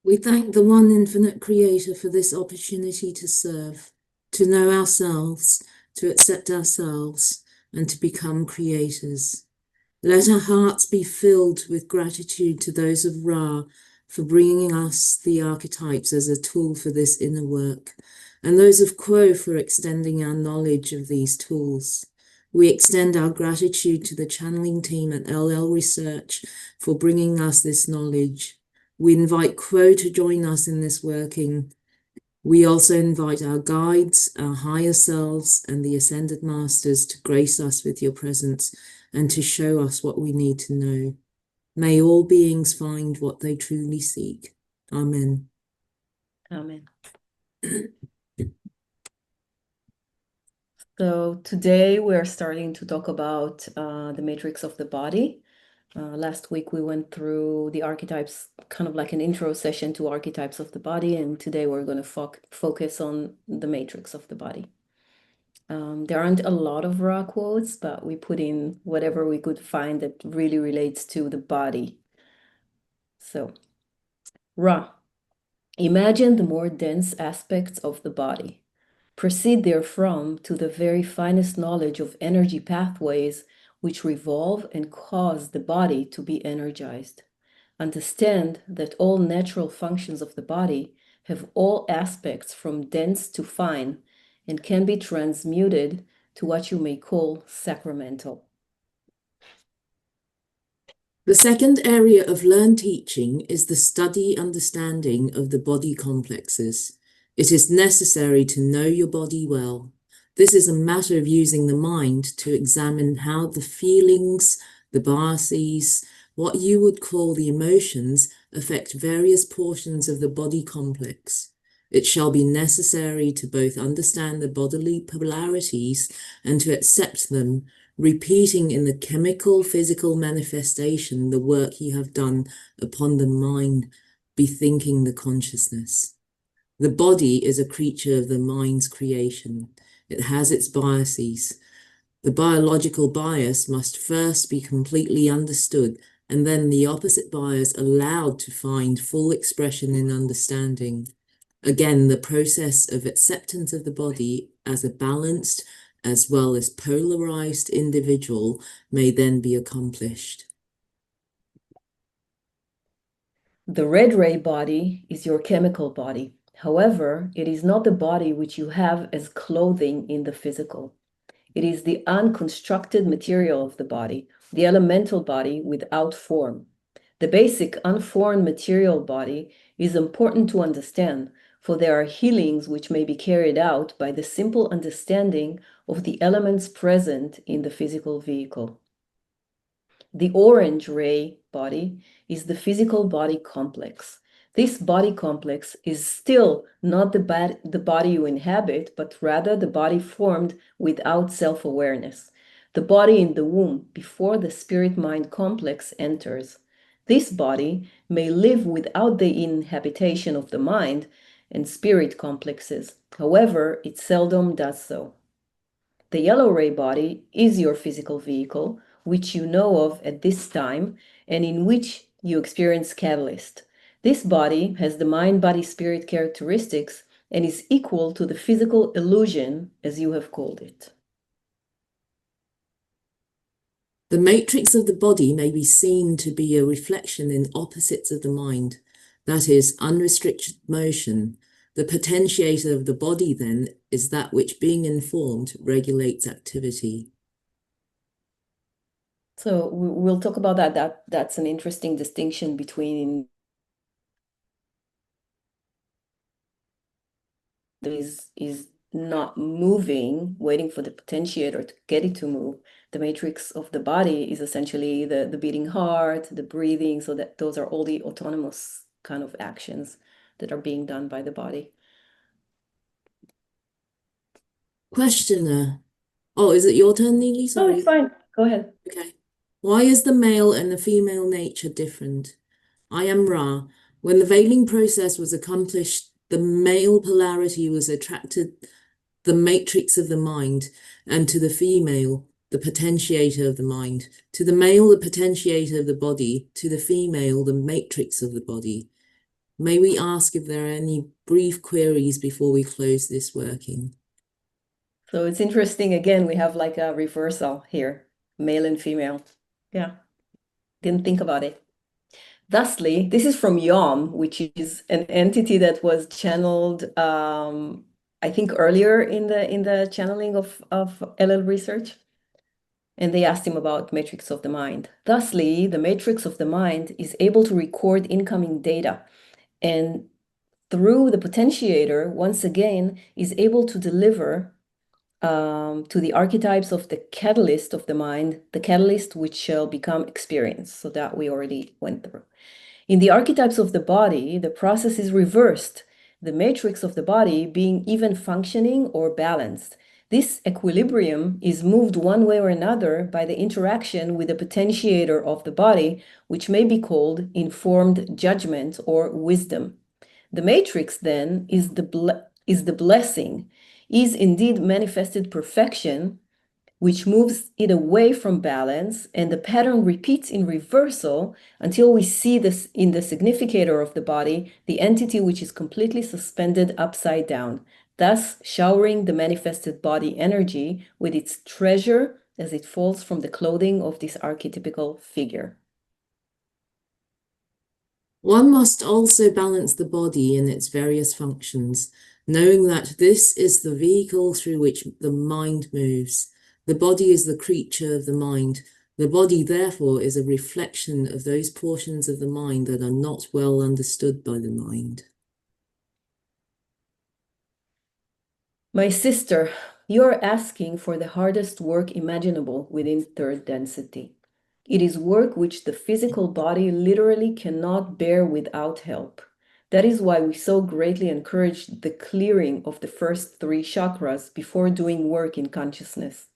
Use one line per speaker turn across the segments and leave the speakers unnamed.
We thank the one infinite creator for this opportunity to serve, to know ourselves, to accept ourselves, and to become creators. Let our hearts be filled with gratitude to those of Ra for bringing us the archetypes as a tool for this inner work, and those of Quo for extending our knowledge of these tools. We extend our gratitude to the channeling team at LL Research for bringing us this knowledge. We invite Quo to join us in this working. We also invite our guides, our higher selves, and the Ascended Masters to grace us with your presence and to show us what we need to know. May all beings find what they truly seek. Amen.
Amen. So today we're starting to talk about the matrix of the body. Last week we went through the archetypes, kind of like an intro session to archetypes of the body, and today we're going to focus on the matrix of the body. There aren't a lot of Ra quotes, but we put in whatever we could find that really relates to the body. So, Ra, imagine the more dense aspects of the body. Proceed therefrom to the very finest knowledge of energy pathways which revolve and cause the body to be energized. Understand that all natural functions of the body have all aspects from dense to fine and can be transmuted to what you may call sacramental.
The second area of learned teaching is the study understanding of the body complexes. It is necessary to know your body well. This is a matter of using the mind to examine how the feelings, the biases, what you would call the emotions, affect various portions of the body complex. It shall be necessary to both understand the bodily polarities and to accept them, repeating in the chemical, physical manifestation the work you have done upon the mind, bethinking the consciousness. The body is a creature of the mind's creation. It has its biases. The biological bias must first be completely understood, and then the opposite bias allowed to find full expression in understanding. Again, the process of acceptance of the body as a balanced as well as polarized individual may then be accomplished.
The red ray body is your chemical body. However, it is not the body which you have as clothing in the physical. It is the unconstructed material of the body, the elemental body without form. The basic unformed material body is important to understand, for there are healings which may be carried out by the simple understanding of the elements present in the physical vehicle. The orange ray body is the physical body complex. This body complex is still not the body you inhabit, but rather the body formed without self-awareness, the body in the womb before the spirit-mind complex enters. This body may live without the inhabitation of the mind and spirit complexes. However, it seldom does so. The yellow ray body is your physical vehicle, which you know of at this time, and in which you experience catalyst. This body has the mind-body-spirit characteristics and is equal to the physical illusion, as you have called it.
The matrix of the body may be seen to be a reflection in opposites of the mind, that is, unrestricted motion. The potentiator of the body, then, is that which, being informed, regulates activity.
So we'll talk about that. That's an interesting distinction between is not moving, waiting for the potentiator to get it to move. The matrix of the body is essentially the beating heart, the breathing, so that those are all the autonomous kind of actions that are being done by the body.
Questioner. Oh, is it your turn, Neely?
Oh,
Sorry.
it's fine. Go ahead.
Okay. Why is the male and the female nature different? I am Ra. When the veiling process was accomplished, the male polarity was attracted the matrix of the mind, and to the female, the potentiator of the mind. To the male, the potentiator of the body. To the female, the matrix of the body. May we ask if there are any brief queries before we close this working?
So it's interesting, again, we have like a reversal here, male and female. Yeah, didn't think about it. Thusly, this is from Yom, which is an entity that was channeled, I think earlier in the channeling of LL research. And they asked him about matrix of the mind. Thusly, the matrix of the mind is able to record incoming data, and through the potentiator, once again, is able to deliver to the archetypes of the catalyst of the mind, the catalyst which shall become experience. So that we already went through. In the archetypes of the body, the process is reversed, the matrix of the body being even functioning or balanced. This equilibrium is moved one way or another by the interaction with the potentiator of the body, which may be called informed judgment or wisdom. The matrix then is the blessing, is indeed manifested perfection, which moves it away from balance, and the pattern repeats in reversal until we see this in the significator of the body, the entity which is completely suspended upside down, thus showering the manifested body energy with its treasure as it falls from the clothing of this archetypical figure.
One must also balance the body in its various functions, knowing that this is the vehicle through which the mind moves. The body is the creature of the mind. The body, therefore, is a reflection of those portions of the mind that are not well understood by the mind.
My sister, you're asking for the hardest work imaginable within third density. It is work which the physical body literally cannot bear without help. That is why we so greatly encourage the clearing of the first 3 chakras before doing work in consciousness.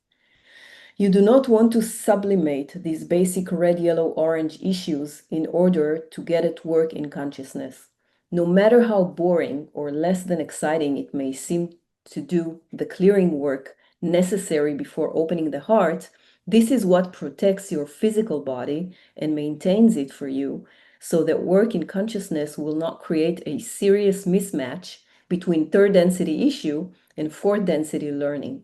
You do not want to sublimate these basic red, yellow, orange issues in order to get at work in consciousness. No matter how boring or less than exciting it may seem to do the clearing work necessary before opening the heart, this is what protects your physical body and maintains it for you, so that work in consciousness will not create a serious mismatch between third density issue and fourth density learning.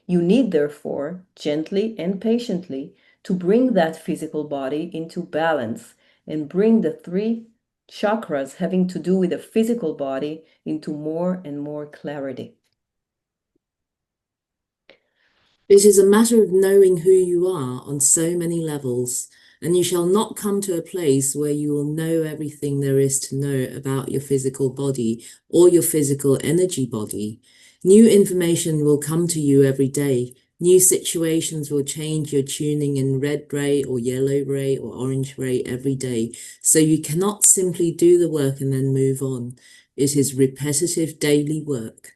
You need, therefore, gently and patiently to bring that physical body into balance and bring the 3 chakras having to do with the physical body into more and more clarity.
It is a matter of knowing who you are on so many levels, and you shall not come to a place where you will know everything there is to know about your physical body or your physical energy body. New information will come to you every day. New situations will change your tuning in red ray or yellow ray or orange ray every day. So you cannot simply do the work and then move on. It is repetitive daily work.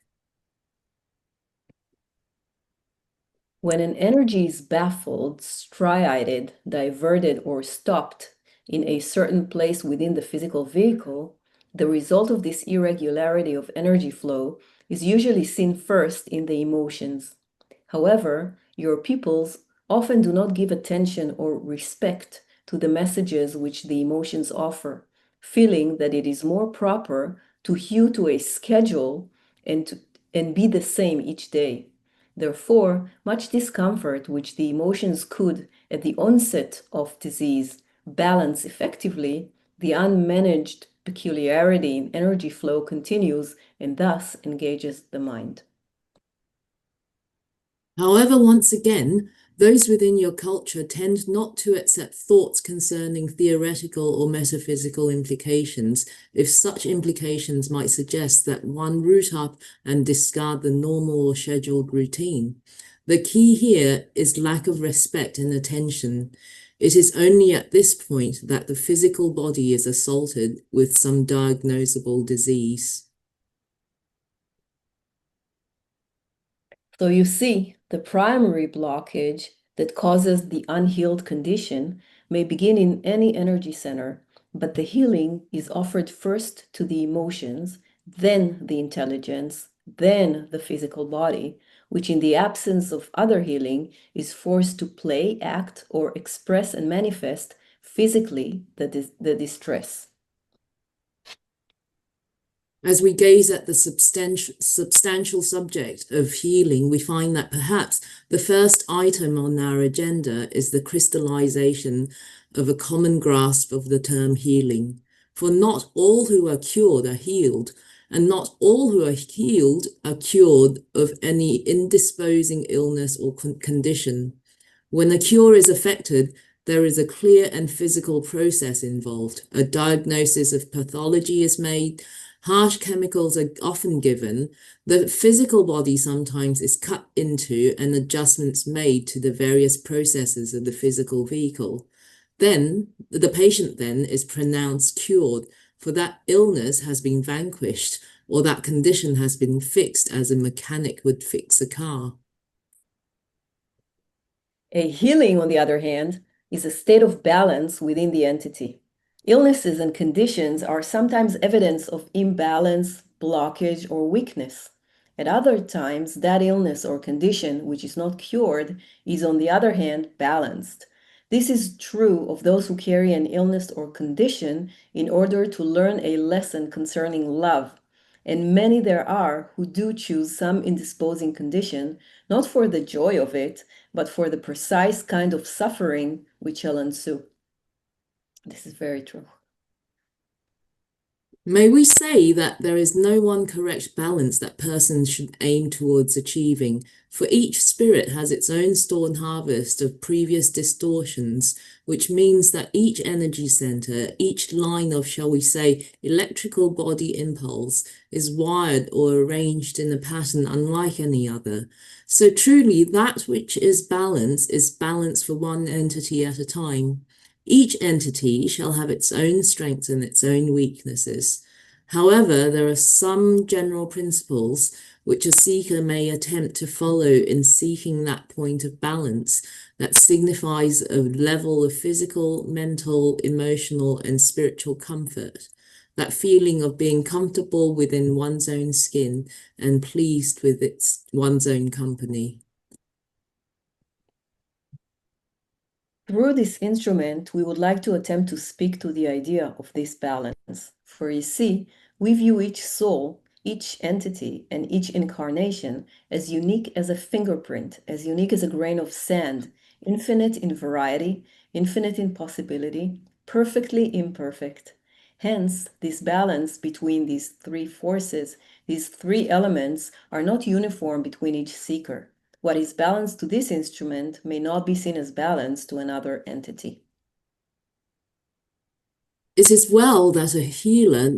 When an energy is baffled, striated, diverted, or stopped in a certain place within the physical vehicle, the result of this irregularity of energy flow is usually seen first in the emotions. However, your pupils often do not give attention or respect to the messages which the emotions offer, feeling that it is more proper to hew to a schedule and be the same each day. Therefore, much discomfort which the emotions could, at the onset of disease, balance effectively, the unmanaged peculiarity in energy flow continues and thus engages the mind.
However, once again, those within your culture tend not to accept thoughts concerning theoretical or metaphysical implications, if such implications might suggest that one root up and discard the normal or scheduled routine. The key here is lack of respect and attention. It is only at this point that the physical body is assaulted with some diagnosable disease.
So you see, the primary blockage that causes the unhealed condition may begin in any energy center, but the healing is offered first to the emotions, then the intelligence, then the physical body, which in the absence of other healing is forced to play, act, or express and manifest physically the distress.
As we gaze at the substantial subject of healing, we find that perhaps the first item on our agenda is the crystallization of a common grasp of the term healing. For not all who are cured are healed, and not all who are healed are cured of any indisposing illness or condition. When a cure is effected, there is a clear and physical process involved. A diagnosis of pathology is made, harsh chemicals are often given, the physical body sometimes is cut into and adjustments made to the various processes of the physical vehicle. Then, the patient then is pronounced cured, for that illness has been vanquished, or that condition has been fixed as a mechanic would fix a car.
A healing, on the other hand, is a state of balance within the entity. Illnesses and conditions are sometimes evidence of imbalance, blockage, or weakness. At other times, that illness or condition which is not cured is, on the other hand, balanced. This is true of those who carry an illness or condition in order to learn a lesson concerning love. And many there are who do choose some indisposing condition, not for the joy of it, but for the precise kind of suffering which shall ensue. This is very true.
May we say that there is no one correct balance that persons should aim towards achieving, for each spirit has its own store and harvest of previous distortions, which means that each energy center, each line of, shall we say, electrical body impulse is wired or arranged in a pattern unlike any other. So truly, that which is balance for one entity at a time. Each entity shall have its own strengths and its own weaknesses. However, there are some general principles which a seeker may attempt to follow in seeking that point of balance that signifies a level of physical, mental, emotional, and spiritual comfort, that feeling of being comfortable within one's own skin and pleased with one's own company.
Through this instrument, we would like to attempt to speak to the idea of this balance. For you see, we view each soul, each entity, and each incarnation as unique as a fingerprint, as unique as a grain of sand, infinite in variety, infinite in possibility, perfectly imperfect. Hence, this balance between these three forces, these three elements, are not uniform between each seeker. What is balanced to this instrument may not be seen as balanced to another entity.
It is well that a healer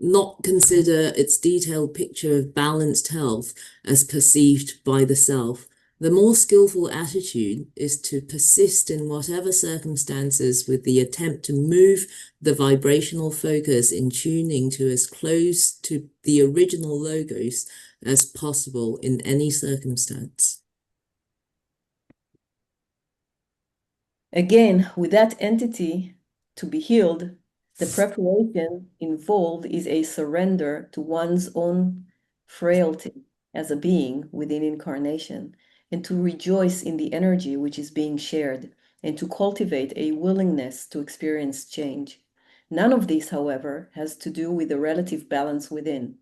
not consider its detailed picture of balanced health as perceived by the self. The more skillful attitude is to persist in whatever circumstances with the attempt to move the vibrational focus in tuning to as close to the original logos as possible in any circumstance.
Again, with that entity to be healed, the preparation involved is a surrender to one's own frailty as a being within incarnation, and to rejoice in the energy which is being shared, and to cultivate a willingness to experience change. None of this, however, has to do with the relative balance within.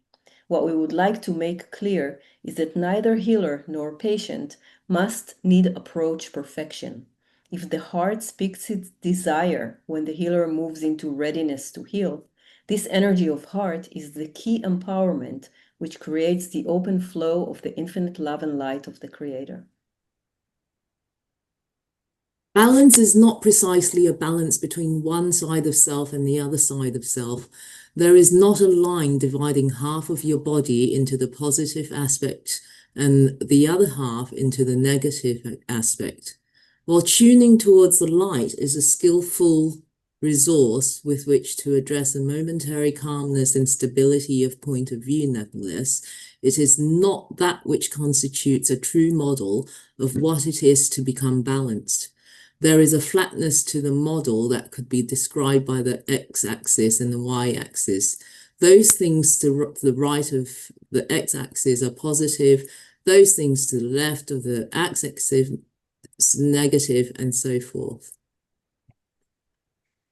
What we would like to make clear is that neither healer nor patient must need approach perfection. If the heart speaks its desire when the healer moves into readiness to heal, this energy of heart is the key empowerment which creates the open flow of the infinite love and light of the Creator.
Balance is not precisely a balance between one side of self and the other side of self. There is not a line dividing half of your body into the positive aspect and the other half into the negative aspect. While tuning towards the light is a skillful resource with which to address a momentary calmness and stability of point of view, nevertheless, it is not that which constitutes a true model of what it is to become balanced. There is a flatness to the model that could be described by the x-axis and the y-axis. Those things to the right of the x-axis are positive, those things to the left of the x-axis negative, and so forth.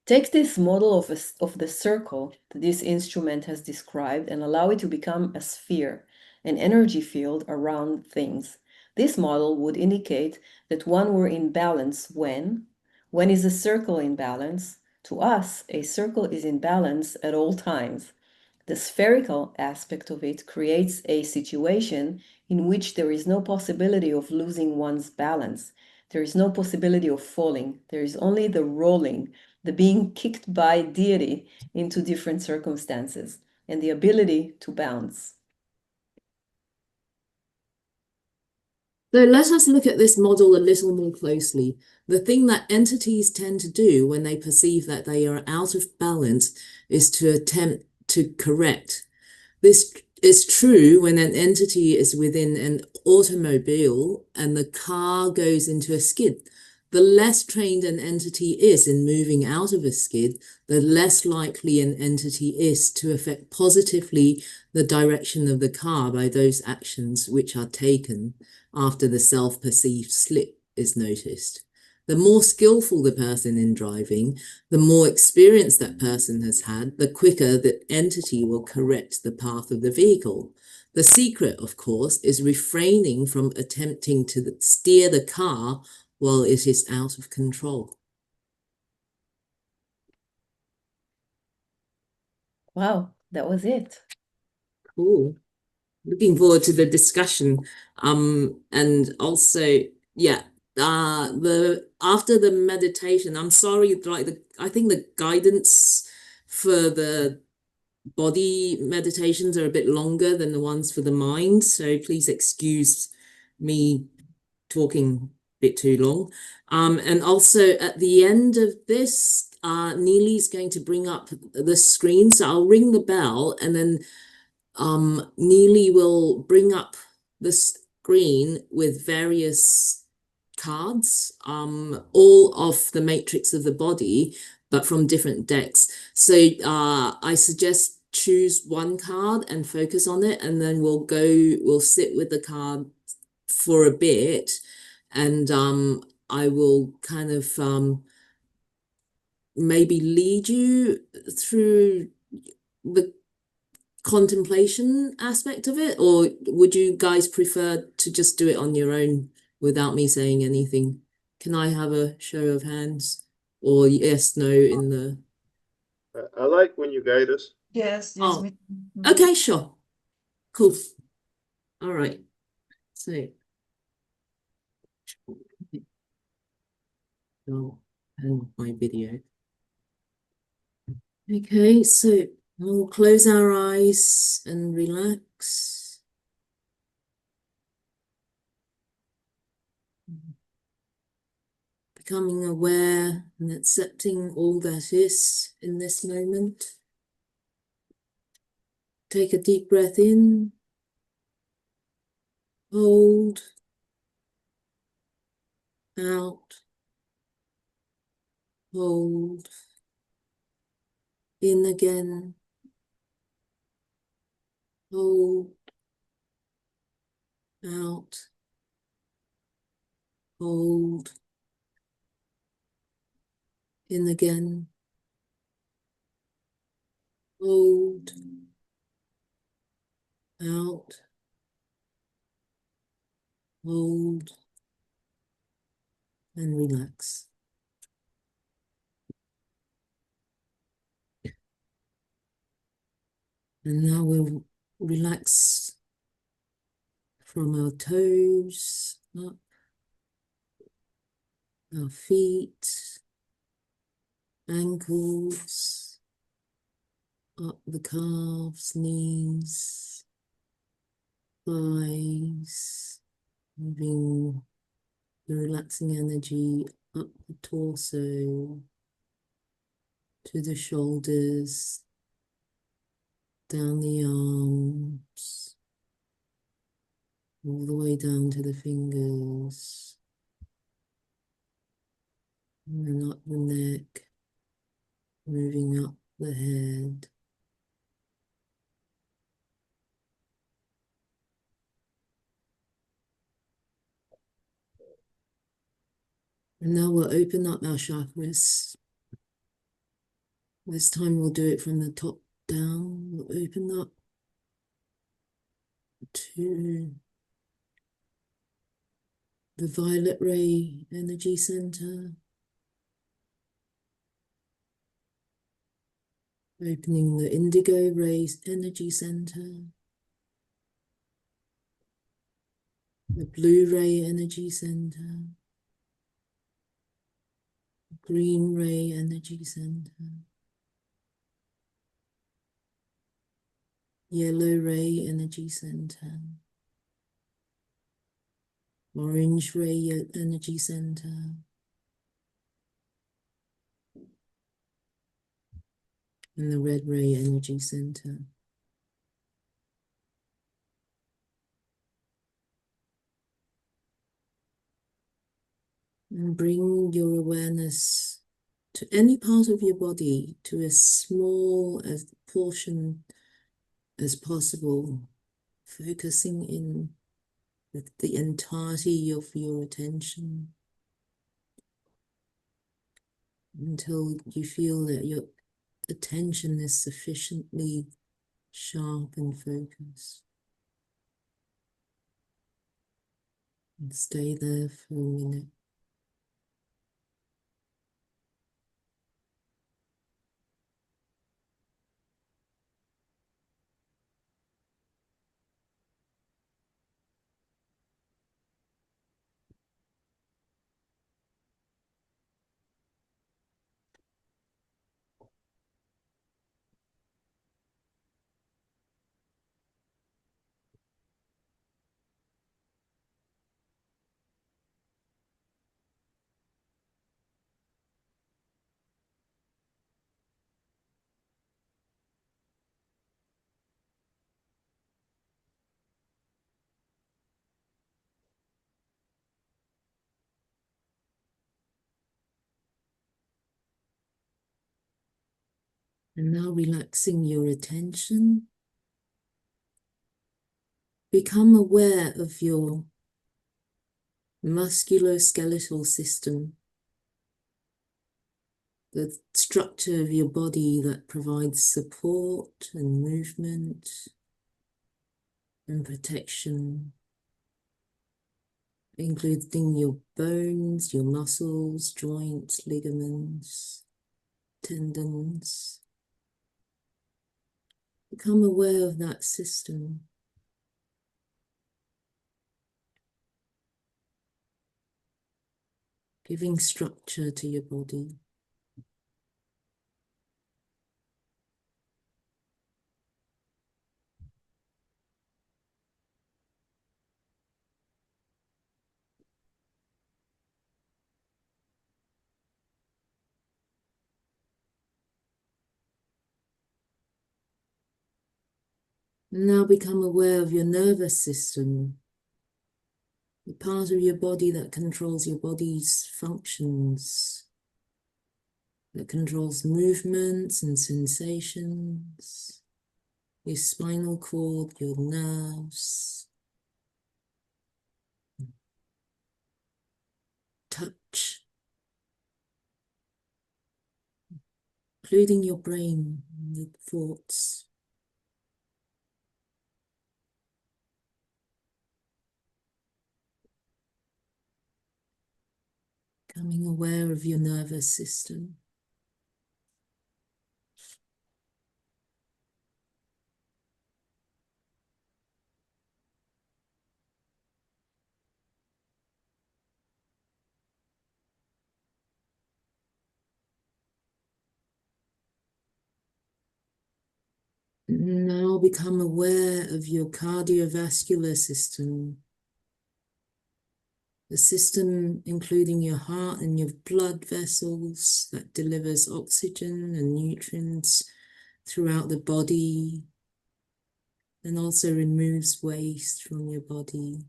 Take this model of the circle that this instrument has described and allow it to become a sphere, an energy field around things. This model would indicate that one were in balance when is a circle in balance? To us, a circle is in balance at all times. The spherical aspect of it creates a situation in which there is no possibility of losing one's balance. There is no possibility of falling. There is only the rolling, the being kicked by deity into different circumstances, and the ability to bounce.
So let us look at this model a little more closely. The thing that entities tend to do when they perceive that they are out of balance is to attempt to correct. This is true when an entity is within an automobile and the car goes into a skid. The less trained an entity is in moving out of a skid, the less likely an entity is to affect positively the direction of the car by those actions which are taken after the self-perceived slip is noticed. The more skillful the person in driving, the more experience that person has had, the quicker the entity will correct the path of the vehicle. The secret, of course, is refraining from attempting to steer the car while it is out of control.
Wow, that was it.
Cool. Looking forward to the discussion. And also, yeah, after the meditation, I'm sorry, I think the guidance for the body meditations are a bit longer than the ones for the mind, so please excuse me talking a bit too long. And also at the end of this, Neely's going to bring up the screen, so I'll ring the bell and then Neely will bring up the screen with various cards, all of the matrix of the body, but from different decks. So I suggest choose one card and focus on it, and then we'll sit with the card for a bit, and I will kind of maybe lead you through the contemplation aspect of it, or would you guys prefer to just do it on your own without me saying anything? Can I have a show of hands or yes, no in the...
I like when you guide us.
Yes,
Oh, okay, sure. Cool. All right. So, oh, and my video. Okay, so we'll close our eyes and relax. Becoming aware and accepting all that is in this moment. Take a deep breath in, hold, out, hold, in again, hold, out, hold, in again, hold, out, hold, and relax. And now we'll relax from our toes up, our feet, ankles, up the calves, knees, thighs, moving the relaxing energy up the torso, to the shoulders, down the arms, all the way down to the fingers, and then up the neck, moving up the head. And now we'll open up our chakras. This time we'll do it from the top down. We'll open up to the violet ray energy center, opening the indigo ray energy center, the blue ray energy center, green ray energy center, yellow ray energy center, orange ray energy center, and the red ray energy center. And bring your awareness to any part of your body, to as small a portion as possible, focusing in with the entirety of your attention until you feel that your attention is sufficiently sharp and focused. And stay there for a minute. And now relaxing your attention, become aware of your musculoskeletal system, the structure of your body that provides support and movement and protection, including your bones, your muscles, joints, ligaments, tendons. Become aware of that system. Giving structure to your body. Now become aware of your nervous system, the part of your body that controls your body's functions, that controls movements and sensations, your spinal cord, your nerves, touch, including your brain and your thoughts. Becoming aware of your nervous system. Now become aware of your cardiovascular system, the system including your heart and your blood vessels that delivers oxygen and nutrients throughout the body and also removes waste from your body.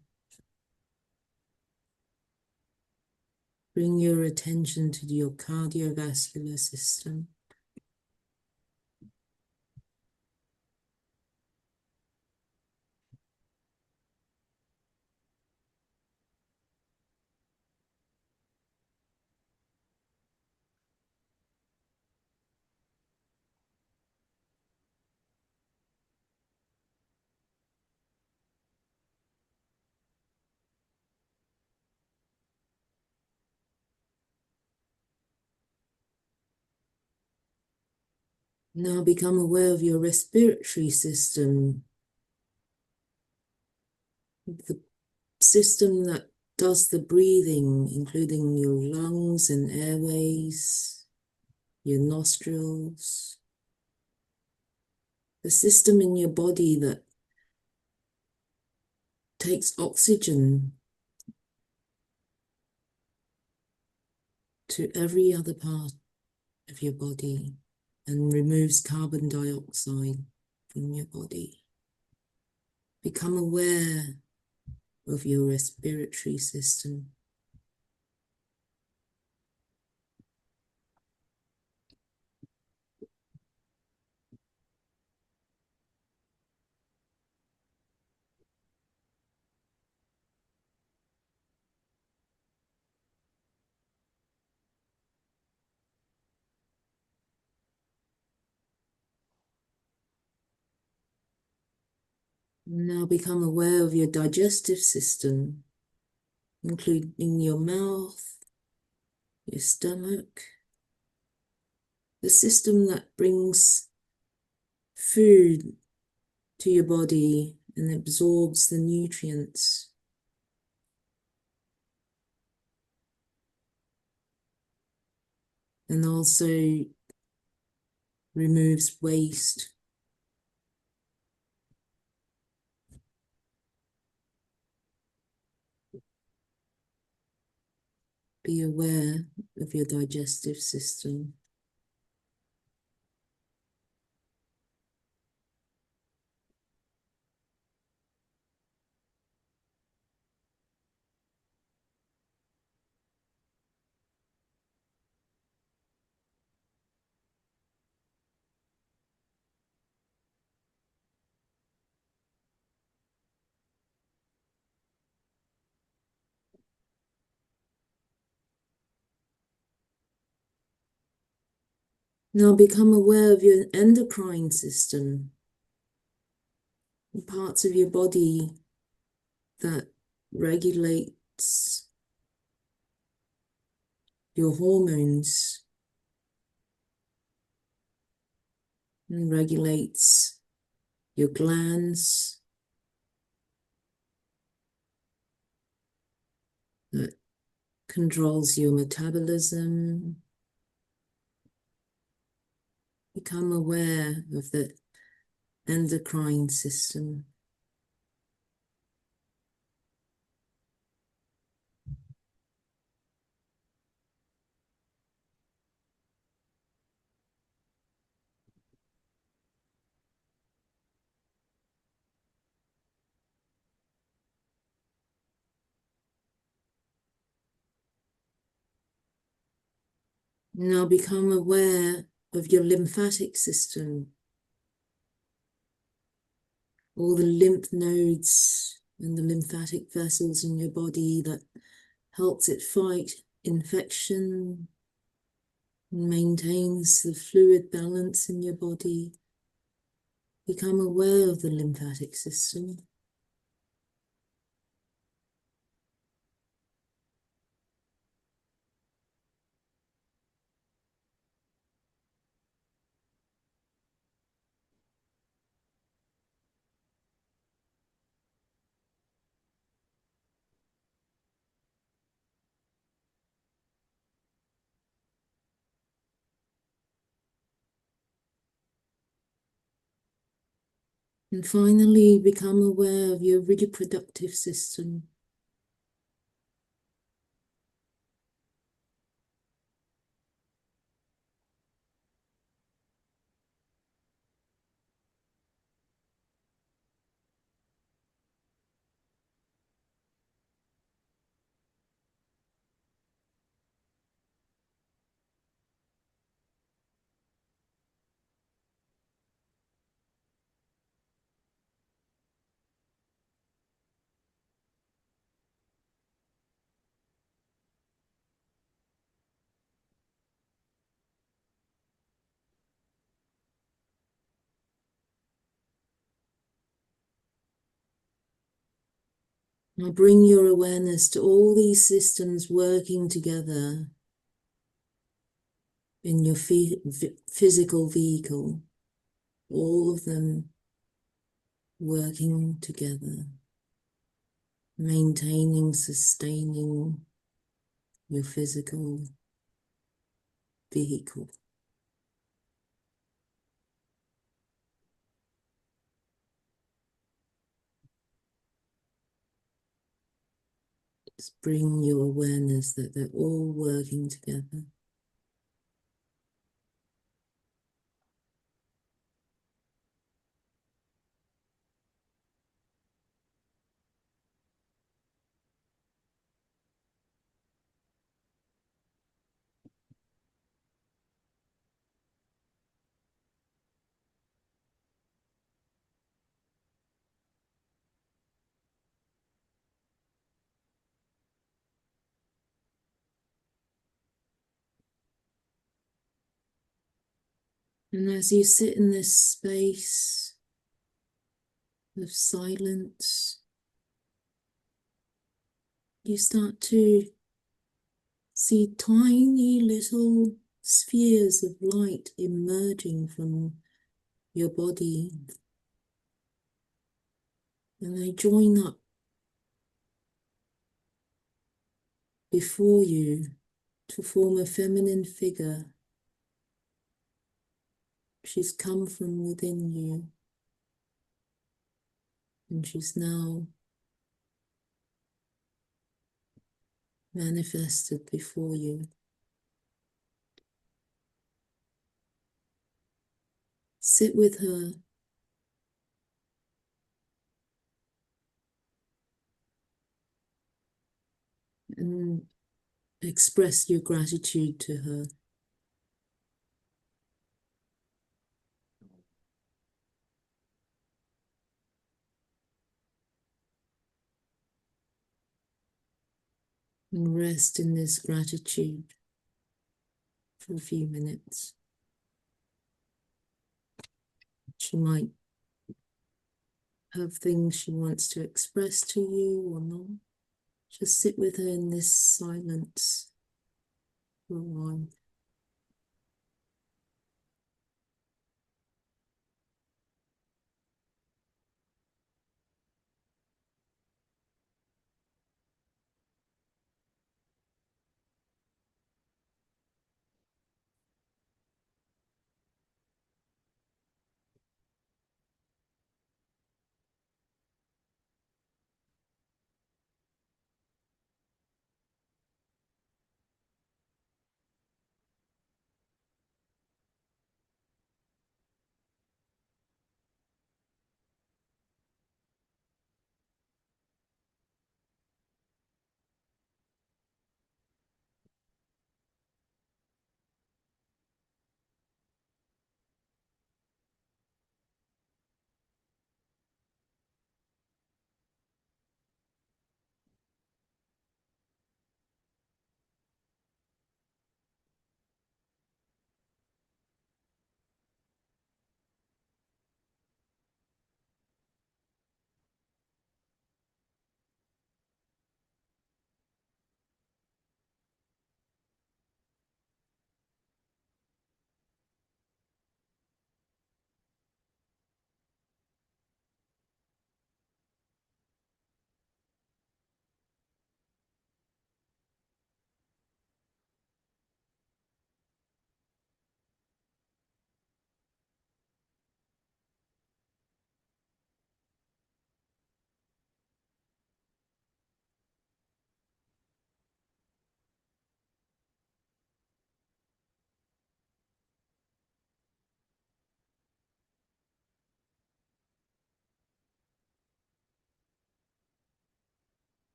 Bring your attention to your cardiovascular system. Now become aware of your respiratory system, the system that does the breathing, including your lungs and airways, your nostrils, the system in your body that takes oxygen to every other part of your body and removes carbon dioxide from your body. Become aware of your respiratory system. Now become aware of your digestive system, including your mouth, your stomach, the system that brings food to your body and absorbs the nutrients. And also removes waste. Be aware of your digestive system. Now become aware of your endocrine system, the parts of your body that regulates your hormones and regulates your glands, that controls your metabolism. Become aware of the endocrine system. Now become aware of your lymphatic system, all the lymph nodes and the lymphatic vessels in your body that helps it fight infection, maintains the fluid balance in your body. Become aware of the lymphatic system. And finally, become aware of your reproductive system. Now bring your awareness to all these systems working together in your physical vehicle, all of them working together, maintaining, sustaining your physical vehicle. Just bring your awareness that they're all working together. And as you sit in this space of silence, you start to see tiny little spheres of light emerging from your body. And they join up before you to form a feminine figure. She's come from within you, and she's now manifested before you. Sit with her and express your gratitude to her. And rest in this gratitude for a few minutes. She might have things she wants to express to you or not. Just sit with her in this silence for a while.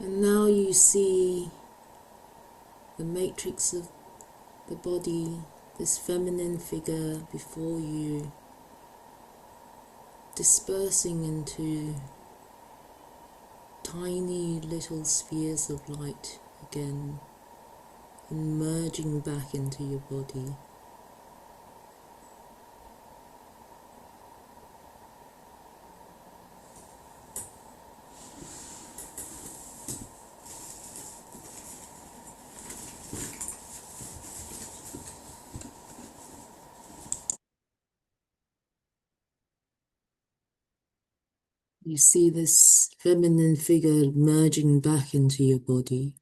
And now you see the matrix of the body, this feminine figure before you, dispersing into tiny little spheres of light again, and merging back into your body. You see this feminine figure merging back into your body.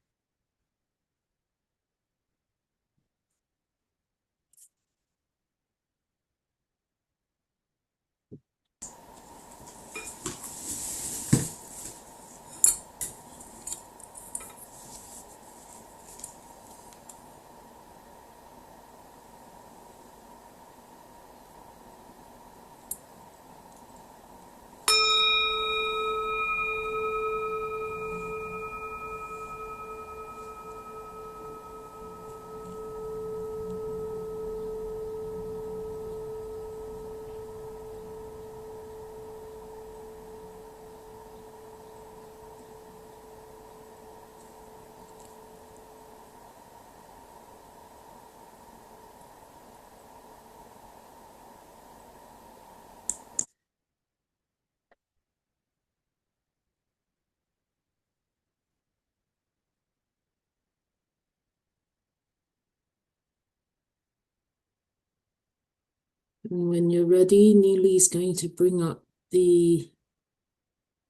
And when you're ready, Neely is going to bring up the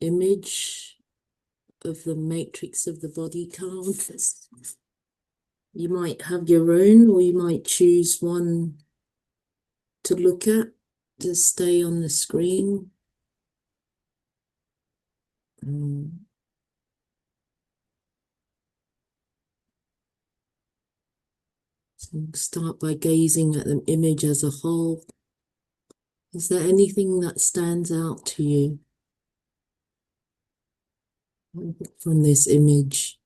image of the matrix of the body count. You might have your own, or you might choose one to look at to stay on the screen. So start by gazing at the image as a whole. Is there anything that stands out to you from this image?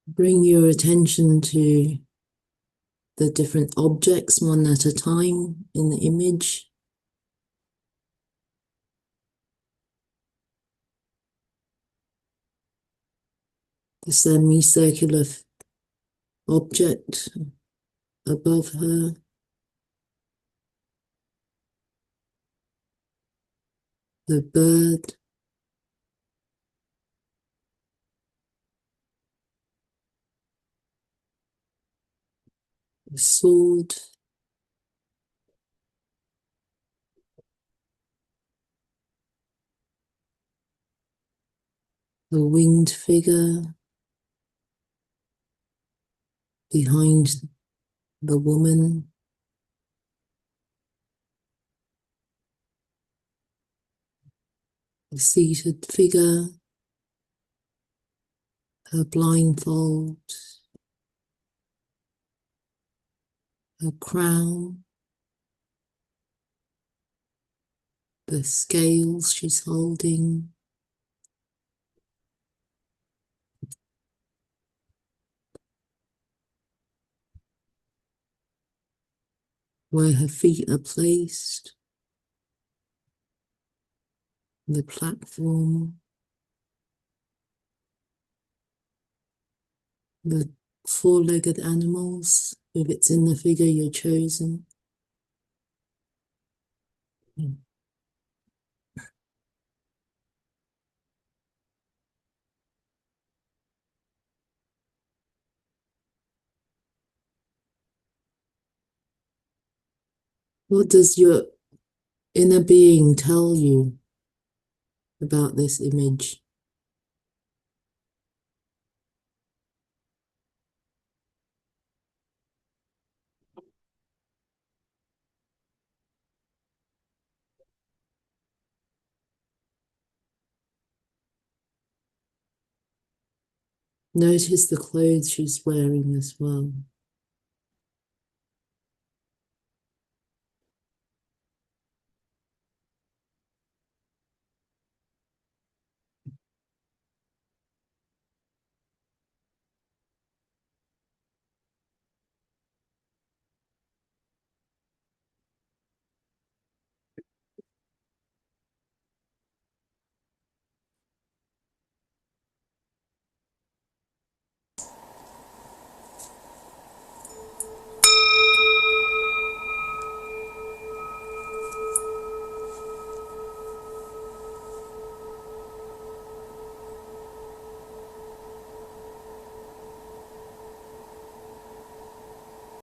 Bring your attention to the different objects one at a time in the image. The semicircular object above her. The bird. The sword. The winged figure behind the woman. The seated figure. Her blindfold. Her crown. The scales she's holding. Where her feet are placed. The platform. The four-legged animals, if it's in the figure you're chosen. What does your inner being tell you about this image? Notice the clothes she's wearing as well.